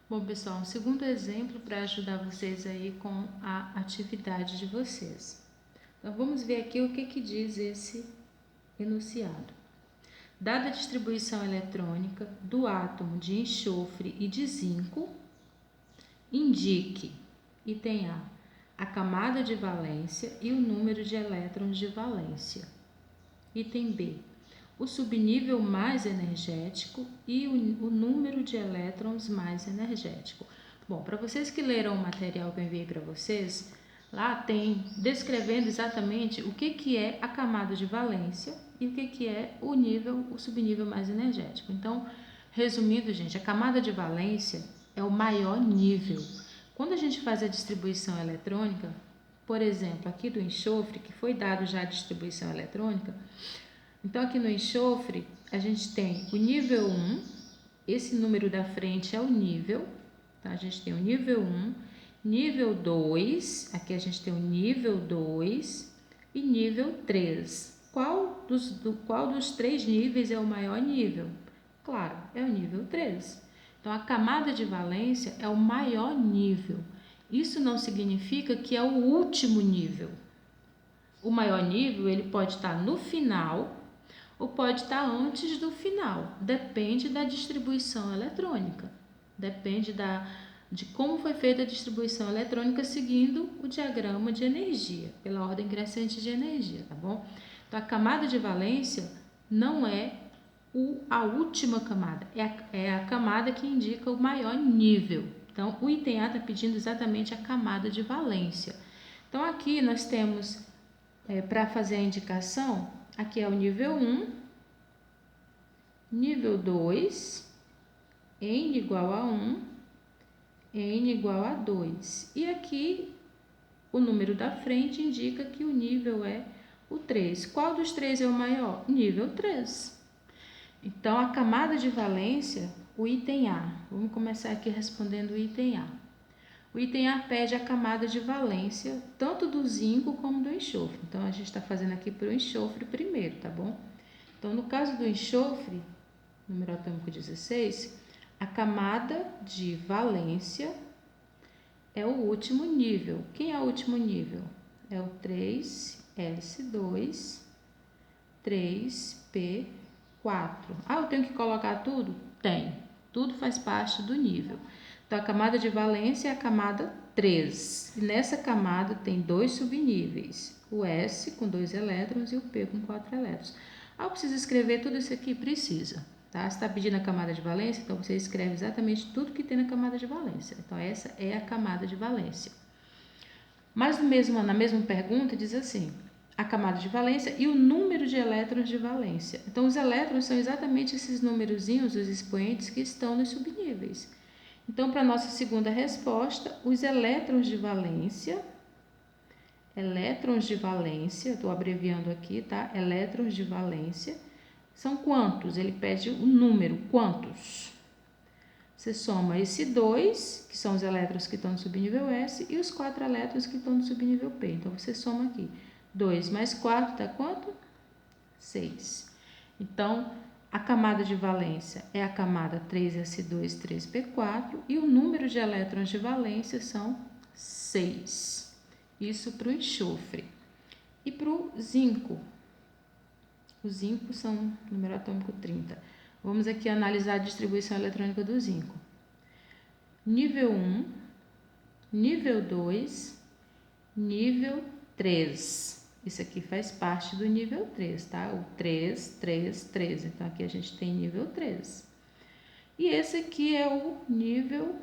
Bom, pessoal, um segundo exemplo para ajudar vocês aí com a atividade de vocês. Então, vamos ver aqui o que diz esse enunciado. Dada a distribuição eletrônica do átomo de enxofre e de zinco, indique, item a camada de valência e o número de elétrons de valência. Item B, o subnível mais energético e o número de elétrons mais energético. Bom, para vocês que leram o material que eu enviei para vocês, lá tem descrevendo exatamente o que é a camada de valência e o que é o subnível mais energético. Então, resumindo, gente, a camada de valência é o maior nível. Quando a gente faz a distribuição eletrônica, por exemplo, aqui do enxofre, que foi dado já a distribuição eletrônica, então aqui no enxofre a gente tem o nível 1, esse número da frente é o nível, tá? A gente tem o nível 1, nível 2, aqui a gente tem o nível 2 e nível 3. Qual dos três níveis é o maior nível? Claro, é o nível 3. Então a camada de valência é o maior nível. Isso não significa que é o último nível. O maior nível ele pode estar no final ou pode estar antes do final, depende da distribuição eletrônica, depende de como foi feita a distribuição eletrônica seguindo o diagrama de energia, pela ordem crescente de energia, tá bom? Então, a camada de valência não é a última camada, é a camada que indica o maior nível. Então, o item A está pedindo exatamente a camada de valência. Então, aqui nós temos, para fazer a indicação, aqui é o nível 1, nível 2, N igual a 1, N igual a 2. E aqui o número da frente indica que o nível é o 3. Qual dos três é o maior? Nível 3. Então, a camada de valência, o item A. Vamos começar aqui respondendo o item A. O item A pede a camada de valência tanto do zinco como do enxofre. Então, a gente está fazendo aqui para o enxofre primeiro, tá bom? Então, no caso do enxofre, número atômico 16, a camada de valência é o último nível. Quem é o último nível? É o 3S2, 3P4. Ah, eu tenho que colocar tudo? Tem. Tudo faz parte do nível. Então, a camada de valência é a camada 3. E nessa camada tem dois subníveis. O S com 2 elétrons e o P com 4 elétrons. Ah, eu preciso escrever tudo isso aqui? Precisa. Tá? Se está pedindo a camada de valência, então você escreve exatamente tudo que tem na camada de valência. Então, essa é a camada de valência. Mas na mesma pergunta diz assim, a camada de valência e o número de elétrons de valência. Então, os elétrons são exatamente esses númerozinhos, os expoentes que estão nos subníveis. Então, para a nossa segunda resposta, os elétrons de valência, estou abreviando aqui, tá? Elétrons de valência, são quantos? Ele pede o número, quantos? Você soma esse 2, que são os elétrons que estão no subnível S, e os 4 elétrons que estão no subnível P. Então, você soma aqui. 2 mais 4 dá quanto? 6. Então, a camada de valência é a camada 3S2, 3P4 e o número de elétrons de valência são 6. Isso para o enxofre. E para o zinco? O zinco são número atômico 30. Vamos aqui analisar a distribuição eletrônica do zinco. Nível 1, nível 2, nível 3. Isso aqui faz parte do nível 3, tá? O 3, 3, 3. Então, aqui a gente tem nível 3. E esse aqui é o nível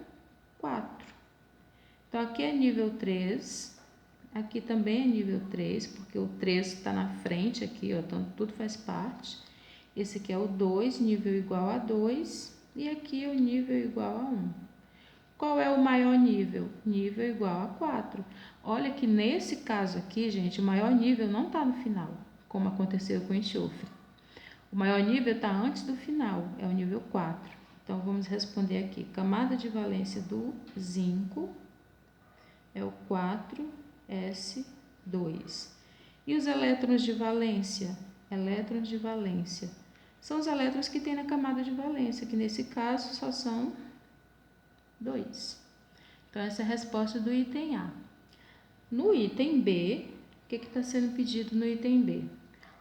4. Então, aqui é nível 3. Aqui também é nível 3, porque o 3 está na frente aqui, ó. Então, tudo faz parte. Esse aqui é o 2, nível igual a 2. E aqui é o nível igual a 1. Qual é o maior nível? Nível igual a 4. Olha que nesse caso aqui, gente, o maior nível não está no final, como aconteceu com o enxofre. O maior nível está antes do final, é o nível 4. Então, vamos responder aqui. Camada de valência do zinco é o 4S2. E os elétrons de valência? Elétrons de valência são os elétrons que tem na camada de valência, que nesse caso só são 2. Então, essa é a resposta do item A. No item B, o que está sendo pedido no item B?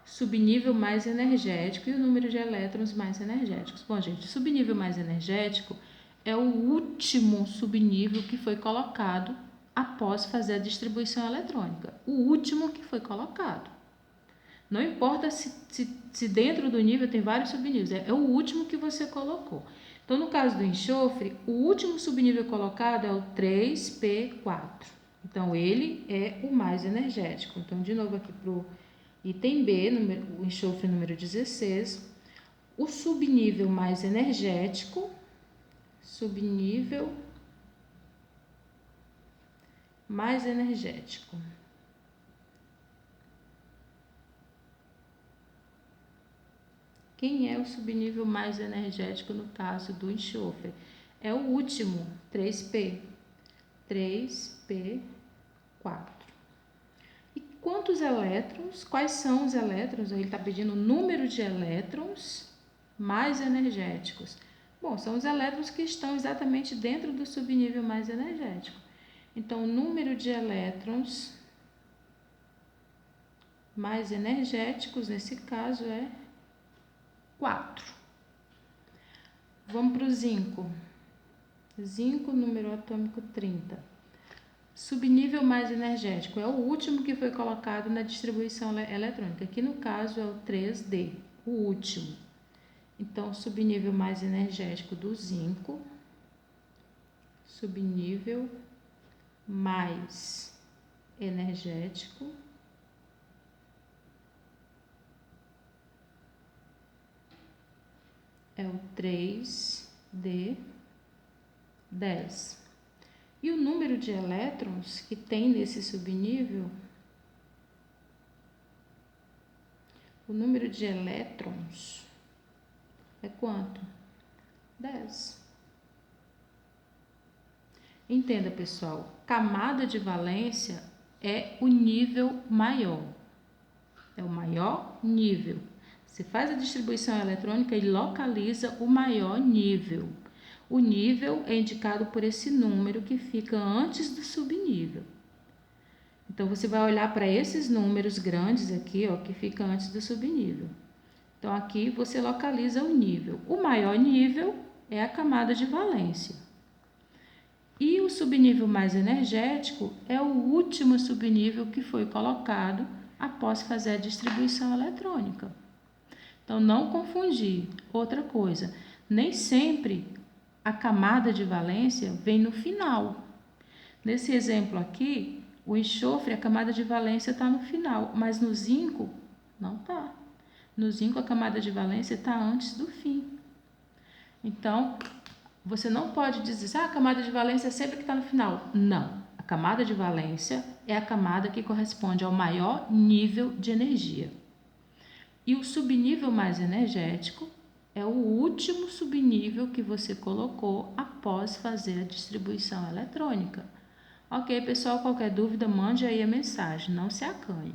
Subnível mais energético e o número de elétrons mais energéticos. Bom, gente, subnível mais energético é o último subnível que foi colocado após fazer a distribuição eletrônica. O último que foi colocado. Não importa se dentro do nível tem vários subníveis, é o último que você colocou. Então, no caso do enxofre, o último subnível colocado é o 3P4. Então, ele é o mais energético. Então, de novo aqui para o item B, o enxofre número 16, o subnível mais energético, subnível mais energético. Quem é o subnível mais energético no caso do enxofre? É o último, 3P. 3P4. E quantos elétrons? Quais são os elétrons? Ele está pedindo o número de elétrons mais energéticos. Bom, são os elétrons que estão exatamente dentro do subnível mais energético. Então, o número de elétrons mais energéticos, nesse caso, é 4. Vamos para o zinco. Zinco, número atômico 30. Subnível mais energético é o último que foi colocado na distribuição eletrônica. Aqui no caso é o 3D, o último. Então, subnível mais energético do zinco. Subnível mais energético é o 3D10. E o número de elétrons que tem nesse subnível, o número de elétrons é quanto? 10. Entenda, pessoal, camada de valência é o nível maior. É o maior nível. Você faz a distribuição eletrônica e localiza o maior nível. O nível é indicado por esse número que fica antes do subnível. Então, você vai olhar para esses números grandes aqui, ó, que fica antes do subnível. Então, aqui você localiza o nível. O maior nível é a camada de valência. E o subnível mais energético é o último subnível que foi colocado após fazer a distribuição eletrônica. Então, não confundir. Outra coisa, nem sempre a camada de valência vem no final. Nesse exemplo aqui, o enxofre, a camada de valência está no final, mas no zinco, não está. No zinco, a camada de valência está antes do fim. Então, você não pode dizer, a camada de valência é sempre que está no final. Não. A camada de valência é a camada que corresponde ao maior nível de energia. E o subnível mais energético é o último subnível que você colocou após fazer a distribuição eletrônica. Ok, pessoal, qualquer dúvida, mande aí a mensagem, não se acanhe.